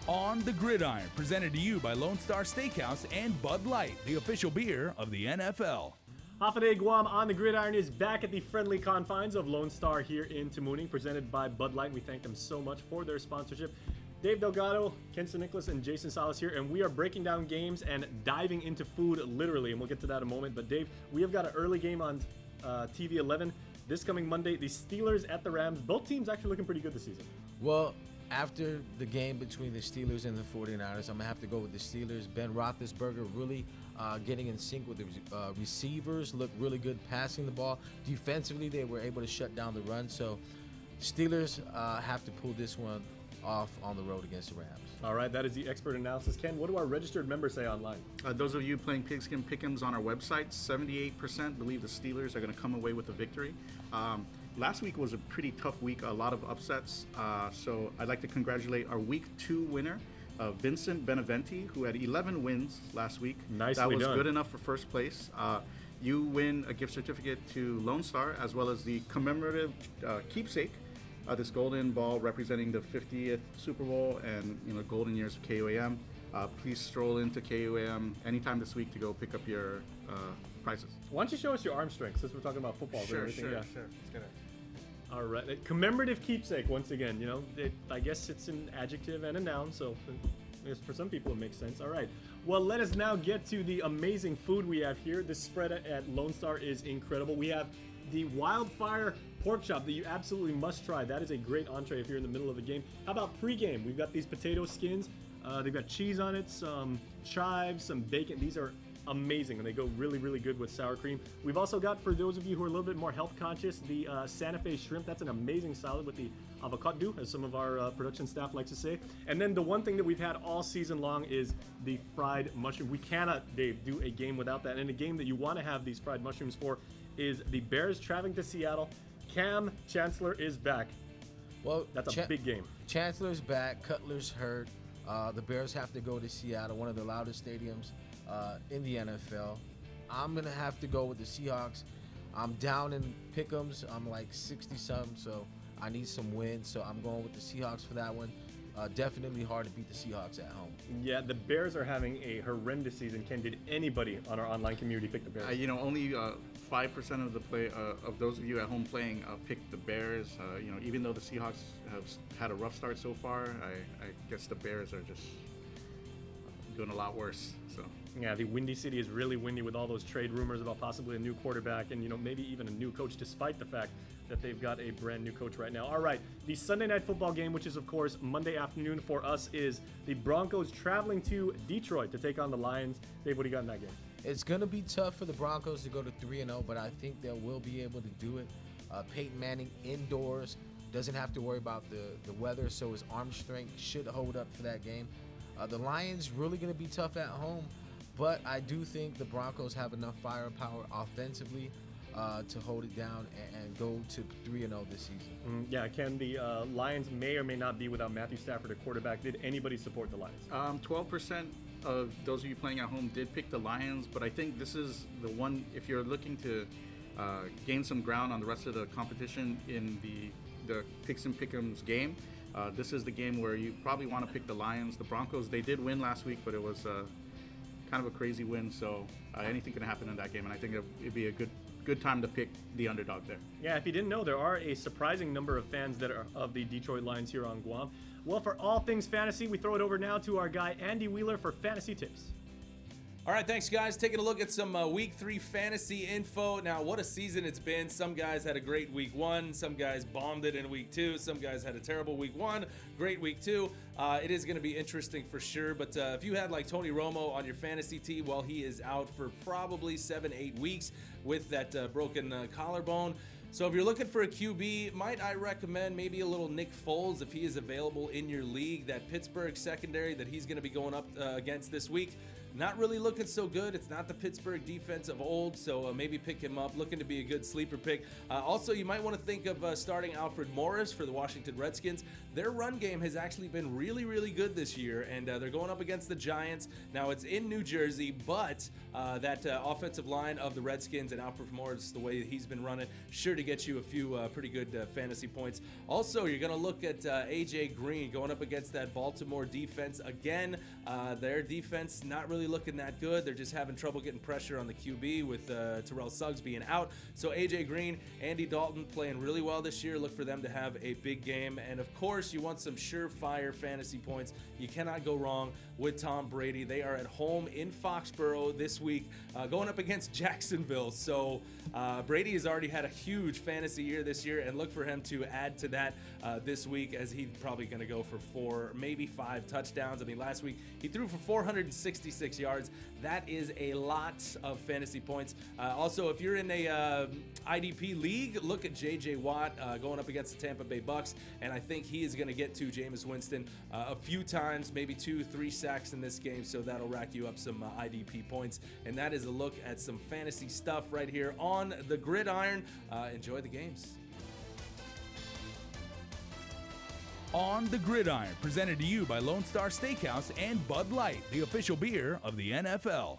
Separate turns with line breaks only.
On the Gridiron, presented to you by Lone Star Steakhouse and Bud Light, the official beer of the NFL.
Hafa Guam on the Gridiron is back at the friendly confines of Lone Star here in Tamuning, presented by Bud Light. We thank them so much for their sponsorship. Dave Delgado, Ken Nicholas, and Jason Salas here, and we are breaking down games and diving into food literally, and we'll get to that in a moment. But Dave, we have got an early game on TV 11 this coming Monday. The Steelers at the Rams. Both teams actually looking pretty good this season.
Well, after the game between the Steelers and the 49ers, I'm going to have to go with the Steelers. Ben Roethlisberger really getting in sync with the receivers, looked really good passing the ball. Defensively, they were able to shut down the run. So Steelers have to pull this one off on the road against the Rams.
All right, that is the expert analysis. Ken, what do our registered members say online?
Those of you playing Pigskin Pick'ems on our website, 78% believe the Steelers are going to come away with a victory. Last week was a pretty tough week, a lot of upsets. So I'd like to congratulate our Week 2 winner, Vincent Beneventi, who had 11 wins last week.
Nicely
That was
done.
good enough for first place. You win a gift certificate to Lone Star, as well as the commemorative keepsake, this golden ball representing the 50th Super Bowl and golden years of KUAM. Please stroll into KUAM anytime this week to go pick up your prizes.
Why don't you show us your arm strength since we're talking about football and everything?
Sure.
Let's get it. All right, commemorative keepsake. Once again, I guess it's an adjective and a noun, so I guess for some people it makes sense. All right. Well, let us now get to the amazing food we have here. This spread at Lone Star is incredible. We have the Wildfire pork chop that you absolutely must try. That is a great entree if you're in the middle of a game. How about pregame? We've got these potato skins. They've got cheese on it, some chives, some bacon. These are amazing, and they go really, really good with sour cream. We've also got, for those of you who are a little bit more health conscious, the Santa Fe shrimp. That's an amazing salad with the avocado, as some of our production staff likes to say. And then the one thing that we've had all season long is the fried mushroom. We cannot, Dave, do a game without that. And a game that you want to have these fried mushrooms for is the Bears traveling to Seattle. KUAM Chancellor is back.
Well,
that's a big game.
Chancellor's back. Cutler's hurt. The Bears have to go to Seattle, one of the loudest stadiums in the NFL. I'm going to have to go with the Seahawks. I'm down in pick'ems. I'm like 60-something, so I need some wins. So I'm going with the Seahawks for that one. Definitely hard to beat the Seahawks at home.
Yeah, the Bears are having a horrendous season. Ken, did anybody on our online community pick the Bears?
Only 5% of the of those of you at home playing picked the Bears. Even though the Seahawks have had a rough start so far, I guess the Bears are just doing a lot worse. So
yeah, the Windy City is really windy with all those trade rumors about possibly a new quarterback and maybe even a new coach, despite the fact that they've got a brand new coach right now. All right, the Sunday night football game, which is of course Monday afternoon for us, is the Broncos traveling to Detroit to take on the Lions. Dave, what do you got in that game?
It's going to be tough for the Broncos to go to 3-0, but I think they will be able to do it. Peyton Manning indoors, doesn't have to worry about the weather, so his arm strength should hold up for that game. The Lions really going to be tough at home, but I do think the Broncos have enough firepower offensively to hold it down and go to 3-0 this season.
Yeah, Ken, the Lions may or may not be without Matthew Stafford at quarterback. Did anybody support the Lions?
12% of those of you playing at home did pick the Lions, but I think this is the one, if you're looking to gain some ground on the rest of the competition in the Picks and Pick'ems game, this is the game where you probably want to pick the Lions. The Broncos, they did win last week, but it was kind of a crazy win, so anything can happen in that game, and I think it'd be a good time to pick the underdog there.
Yeah, if you didn't know, there are a surprising number of fans that are of the Detroit Lions here on Guam. Well, for all things fantasy, we throw it over now to our guy Andy Wheeler for fantasy tips.
All right, thanks, guys. Taking a look at some Week 3 fantasy info. Now, what a season it's been. Some guys had a great Week 1. Some guys bombed it in Week 2. Some guys had a terrible Week 1, great Week 2. It is going to be interesting for sure. But if you had like Tony Romo on your fantasy team, well, he is out for probably 7-8 weeks with that broken collarbone. So if you're looking for a QB, might I recommend maybe a little Nick Foles if he is available in your league. That Pittsburgh secondary that he's going to be going up against this week not really looking so good. It's not the Pittsburgh defense of old, so maybe pick him up. Looking to be a good sleeper pick. Also, you might want to think of starting Alfred Morris for the Washington Redskins. Their run game has actually been really, really good this year, and they're going up against the Giants. Now, it's in New Jersey, but that offensive line of the Redskins and Alfred Morris, the way he's been running, sure to get you a few pretty good fantasy points. Also, you're going to look at A.J. Green going up against that Baltimore defense. Again, their defense not really looking that good. They're just having trouble getting pressure on the QB with Terrell Suggs being out. So A.J. Green, Andy Dalton playing really well this year. Look for them to have a big game. And of course, you want some surefire fantasy points. You cannot go wrong with Tom Brady. They are at home in Foxborough this week, going up against Jacksonville. So Brady has already had a huge fantasy year this year, and look for him to add to that this week, as he's probably going to go for 4, maybe 5 touchdowns. I mean, last week he threw for 466 yards. That is a lot of fantasy points. Also, if you're in a IDP league, look at J.J. Watt going up against the Tampa Bay Bucks, and I think he is going to get to Jameis Winston a few times, maybe 2-3 sacks in this game, so that'll rack you up some IDP points. And that is a look at some fantasy stuff right here on the Gridiron. Enjoy the games.
On the Gridiron, presented to you by Lone Star Steakhouse and Bud Light, the official beer of the NFL.